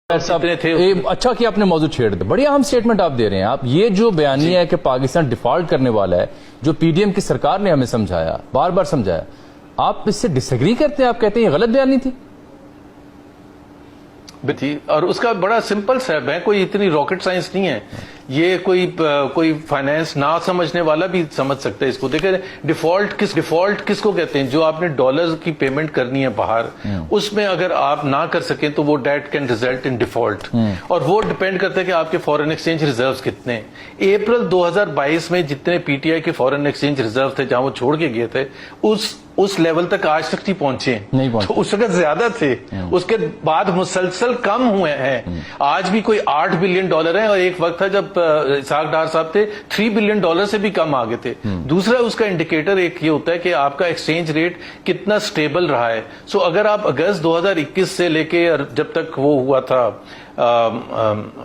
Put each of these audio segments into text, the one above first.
اچھا کہ آپ نے موضوع چھیڑ دیا، بڑی اہم سٹیٹمنٹ آپ دے رہے ہیں. آپ یہ جو بیانیہ ہے کہ پاکستان ڈیفالٹ کرنے والا ہے، جو پی ڈی ایم کی سرکار نے ہمیں سمجھایا، بار بار سمجھایا، آپ اس سے ڈس ایگری کرتے ہیں؟ آپ کہتے ہیں یہ غلط بیانی تھی؟ اور اس کا بڑا سمپل سیب ہے، کوئی اتنی راکٹ سائنس نہیں ہے. یہ کوئی فائنینس نہ سمجھنے والا بھی سمجھ سکتا ہے اس کو. دیکھیں ڈیفالٹ کس کو کہتے ہیں؟ جو آپ نے ڈالر کی پیمنٹ کرنی ہے باہر، اس میں اگر آپ نہ کر سکیں تو وہ that can result in default. اور وہ ڈپینڈ کرتا ہے کہ آپ کے فورن ایکسچینج ریزروز کتنے ہیں. اپریل 2022 میں جتنے پی ٹی آئی کے فورن ایکسچینج ریزرو تھے جہاں وہ چھوڑ کے گئے تھے، اس لیول تک آج تک نہیں پہنچے. تو اس وقت زیادہ تھے، اس کے بعد مسلسل کم ہوئے ہیں. آج بھی کوئی $8 بلین ہے، اور ایک وقت تھا جب اسحاق ڈار صاحب تھے $3 بلین سے بھی کم آگے تھے. دوسرا اس کا انڈیکیٹر ایک یہ ہوتا ہے کہ آپ کا ایکسچینج ریٹ کتنا سٹیبل رہا ہے. سو اگر آپ اگست 2021 سے لے کے جب تک وہ ہوا تھا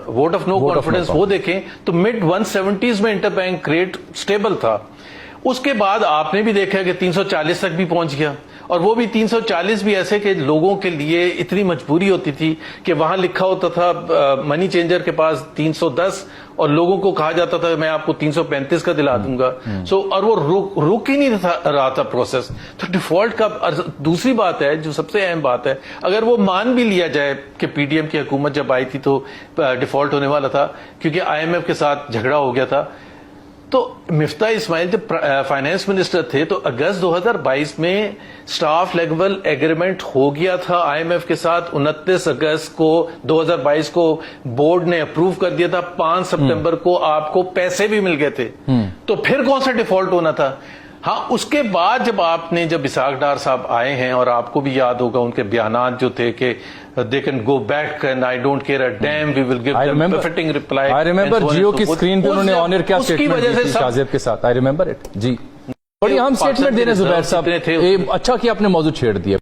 ووٹ آف نو کانفیڈنس، وہ دیکھیں تو mid 170s میں انٹر بینک ریٹ سٹیبل تھا. اس کے بعد آپ نے بھی دیکھا کہ 340 تک بھی پہنچ گیا، اور وہ بھی 340 بھی ایسے کہ لوگوں کے لیے اتنی مجبوری ہوتی تھی کہ وہاں لکھا ہوتا تھا منی چینجر کے پاس 310، اور لوگوں کو کہا جاتا تھا میں آپ کو 335 کا دلا دوں گا. اور وہ رک ہی نہیں رہا تھا پروسیس. تو ڈیفالٹ کا دوسری بات ہے جو سب سے اہم بات ہے، اگر وہ مان بھی لیا جائے کہ پی ڈی ایم کی حکومت جب آئی تھی تو ڈیفالٹ ہونے والا تھا کیونکہ آئی ایم ایف کے ساتھ جھگڑا ہو گیا تھا، تو مفتاح اسماعیل جب فائنانس منسٹر تھے تو اگست 2022 میں سٹاف لیول ایگریمنٹ ہو گیا تھا آئی ایم ایف کے ساتھ. 29 اگست کو 2022 کو بورڈ نے اپروو کر دیا تھا. 5 سپٹمبر کو آپ کو پیسے بھی مل گئے تھے. تو پھر کون سا ڈیفالٹ ہونا تھا؟ ہاں، اس کے بعد جب اسحاق ڈار صاحب آئے ہیں، اور آپ کو بھی یاد ہوگا ان کے بیانات جو تھے کہ they can go back and I don't care a damn, we will give them befitting reply. I remember Jio کی اسکرین پہ انہوں نے آنر کیا سٹیٹمنٹ دی تھی شاہزیب کے ساتھ. I remember it. جی بڑی اہم سٹیٹمنٹ دے رہے زبیر صاحب. اچھا کہ آپ نے موضوع چھیڑ دیا.